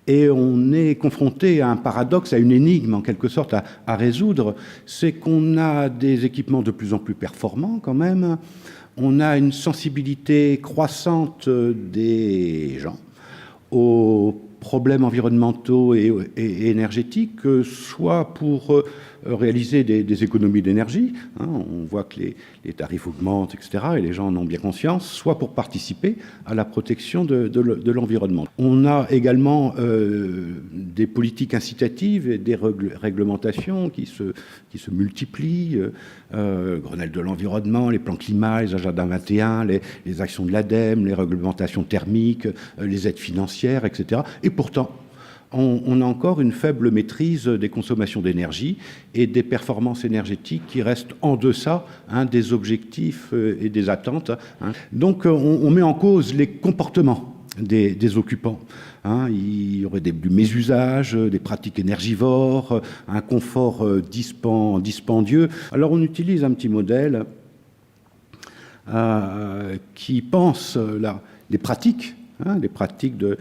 Et on est confronté à un paradoxe, à une énigme en quelque sorte à résoudre, c'est qu'on a des équipements de plus en plus performants quand même, on a une sensibilité croissante des gens aux problèmes environnementaux et énergétiques, soit pour réaliser des économies d'énergie, hein, on voit que les tarifs augmentent, etc., et les gens en ont bien conscience, soit pour participer à la protection de l'environnement. On a également des politiques incitatives et des réglementations qui se multiplient, Grenelle de l'environnement, les plans climat, les agendas 21, les actions de l'ADEME, les réglementations thermiques, les aides financières, etc. Et pourtant, on a encore une faible maîtrise des consommations d'énergie et des performances énergétiques qui restent en deçà des objectifs et des attentes. Donc on met en cause les comportements des occupants. Il y aurait du mésusage, des pratiques énergivores, un confort dispendieux. Alors on utilise un petit modèle qui pense les pratiques de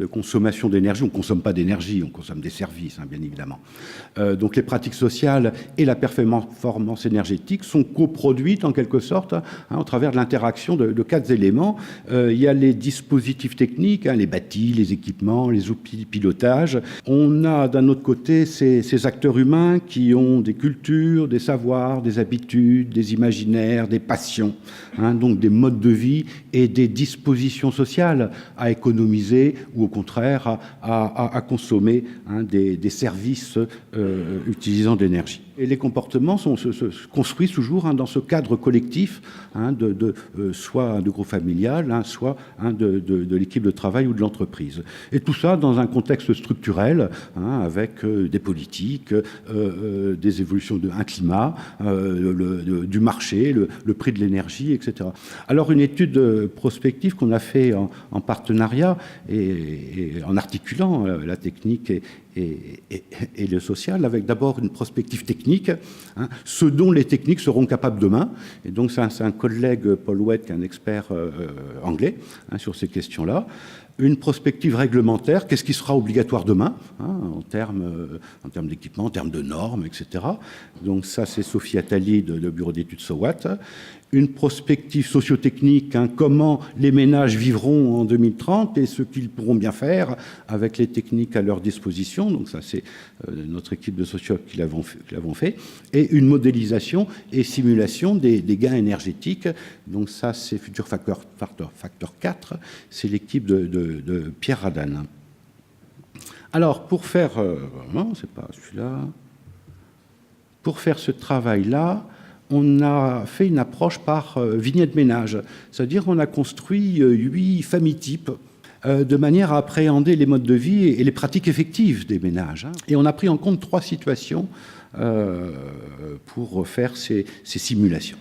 consommation d'énergie. On ne consomme pas d'énergie, on consomme des services, bien évidemment. Donc les pratiques sociales et la performance énergétique sont coproduites en quelque sorte au travers de l'interaction de 4 éléments. Il y a les dispositifs techniques, les bâtis, les équipements, les outils de pilotage. On a d'un autre côté ces acteurs humains qui ont des cultures, des savoirs, des habitudes, des imaginaires, des passions, donc des modes de vie et des dispositions sociales à économiser ou au contraire à consommer des services utilisant de l'énergie. Et les comportements se construisent toujours dans ce cadre collectif, soit de groupe familial, soit de l'équipe de travail ou de l'entreprise. Et tout ça dans un contexte structurel, avec des politiques, des évolutions d'un climat, du marché, le prix de l'énergie, etc. Alors une étude prospective qu'on a fait en partenariat et en articulant la technique et le social, avec d'abord une prospective technique, ce dont les techniques seront capables demain. Et donc c'est un collègue, Paul Wett, qui est un expert anglais sur ces questions-là. Une prospective réglementaire, qu'est-ce qui sera obligatoire demain, en termes d'équipement, en termes de normes, etc. Donc ça, c'est Sophie Attali de Bureau d'études SOWAT. Une prospective sociotechnique, comment les ménages vivront en 2030 et ce qu'ils pourront bien faire avec les techniques à leur disposition. Donc ça, c'est notre équipe de sociologues qui l'avons fait. Et une modélisation et simulation des gains énergétiques. Donc ça, c'est Future Factor 4. C'est l'équipe de Pierre Radane. Alors, pour faire... non, c'est pas celui-là. Pour faire ce travail-là, on a fait une approche par vignette ménage. C'est-à-dire qu'on a construit 8 familles types de manière à appréhender les modes de vie et les pratiques effectives des ménages. Et on a pris en compte 3 situations pour faire ces simulations.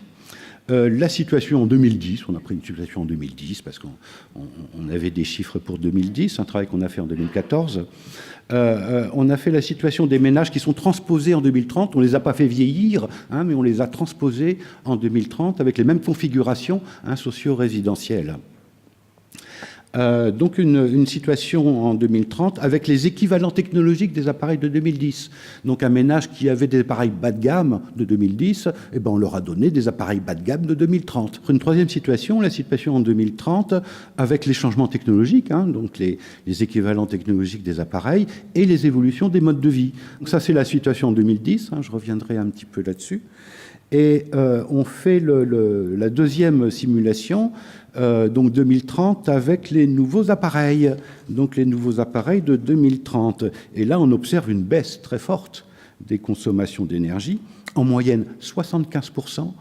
La situation en 2010, on a pris une situation en 2010 parce qu'on avait des chiffres pour 2010, un travail qu'on a fait en 2014. On a fait la situation des ménages qui sont transposés en 2030. On ne les a pas fait vieillir, mais on les a transposés en 2030 avec les mêmes configurations socio-résidentielles. Donc une situation en 2030 avec les équivalents technologiques des appareils de 2010. Donc un ménage qui avait des appareils bas de gamme de 2010, on leur a donné des appareils bas de gamme de 2030. Une troisième situation, la situation en 2030 avec les changements technologiques, donc les équivalents technologiques des appareils et les évolutions des modes de vie. Donc ça, c'est la situation en 2010, je reviendrai un petit peu là-dessus. Et on fait la deuxième simulation, donc 2030, avec les nouveaux appareils, donc les nouveaux appareils de 2030. Et là, on observe une baisse très forte des consommations d'énergie, en moyenne 75%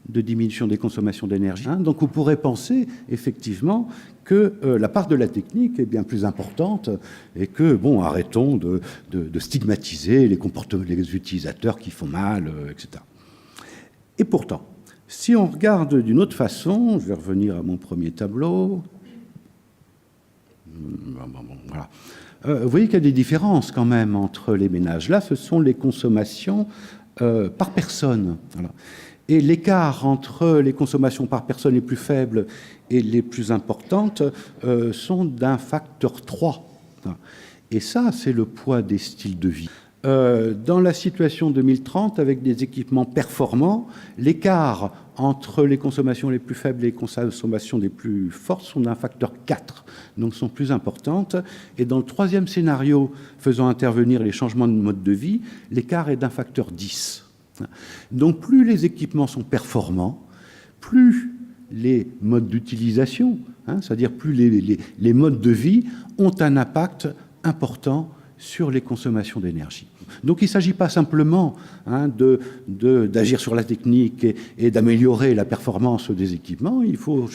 de diminution des consommations d'énergie. Donc on pourrait penser effectivement que la part de la technique est bien plus importante et que, arrêtons de stigmatiser les comportements des utilisateurs qui font mal, etc. Et pourtant, si on regarde d'une autre façon, je vais revenir à mon premier tableau. Voilà. Vous voyez qu'il y a des différences quand même entre les ménages. Là, ce sont les consommations par personne. Voilà. Et l'écart entre les consommations par personne les plus faibles et les plus importantes sont d'un facteur 3. Et ça, c'est le poids des styles de vie. Dans la situation 2030, avec des équipements performants, l'écart entre les consommations les plus faibles et les consommations les plus fortes sont d'un facteur 4, donc sont plus importantes. Et dans le troisième scénario, faisant intervenir les changements de mode de vie, l'écart est d'un facteur 10. Donc plus les équipements sont performants, plus les modes d'utilisation, c'est-à-dire plus les modes de vie, ont un impact important sur les consommations d'énergie. Donc il ne s'agit pas simplement d'agir sur la technique et d'améliorer la performance des équipements, il faut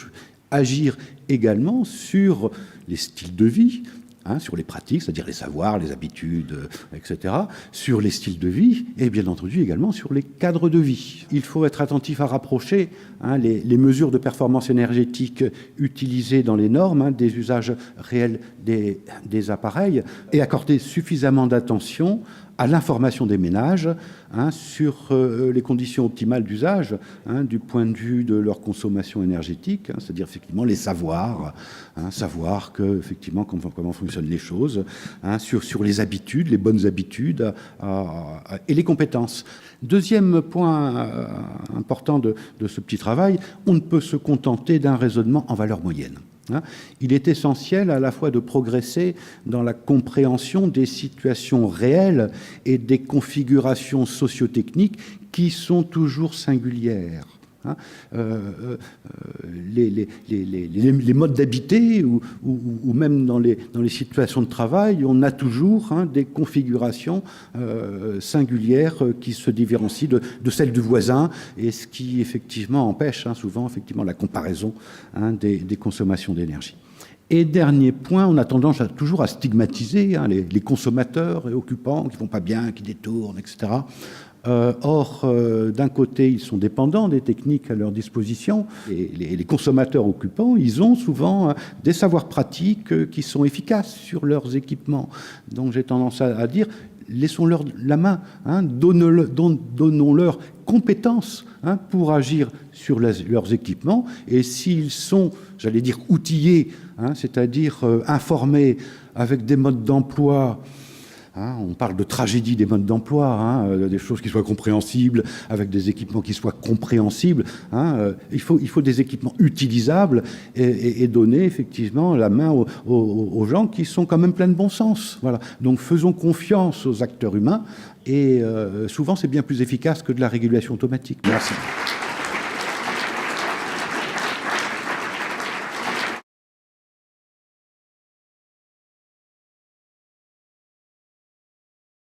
agir également sur les styles de vie, sur les pratiques, c'est-à-dire les savoirs, les habitudes, etc., sur les styles de vie et bien entendu également sur les cadres de vie. Il faut être attentif à rapprocher les mesures de performance énergétique utilisées dans les normes des usages réels des appareils et accorder suffisamment d'attention à l'information des ménages sur les conditions optimales d'usage du point de vue de leur consommation énergétique, c'est-à-dire effectivement les savoirs, savoir que effectivement comment fonctionnent les choses, sur les habitudes, les bonnes habitudes et les compétences. Deuxième point important de ce petit travail, on ne peut se contenter d'un raisonnement en valeur moyenne. Il est essentiel à la fois de progresser dans la compréhension des situations réelles et des configurations sociotechniques qui sont toujours singulières. Les modes d'habiter ou même dans les situations de travail, on a toujours des configurations singulières qui se différencient de celles du voisin, et ce qui effectivement empêche souvent effectivement la comparaison des consommations d'énergie. Et dernier point, on a tendance toujours à stigmatiser les consommateurs et occupants qui ne vont pas bien, qui détournent, etc. Or, d'un côté, ils sont dépendants des techniques à leur disposition, et les consommateurs occupants, ils ont souvent des savoirs pratiques qui sont efficaces sur leurs équipements. Donc j'ai tendance à dire, laissons-leur la main, donnons-leur compétences pour agir sur leurs équipements, et s'ils sont, j'allais dire, outillés, c'est-à-dire informés avec des modes d'emploi. On parle de tragédie des modes d'emploi, des choses qui soient compréhensibles, avec des équipements qui soient compréhensibles. Il faut des équipements utilisables et donner effectivement la main aux gens qui sont quand même pleins de bon sens. Voilà. Donc faisons confiance aux acteurs humains et souvent c'est bien plus efficace que de la régulation automatique. Merci.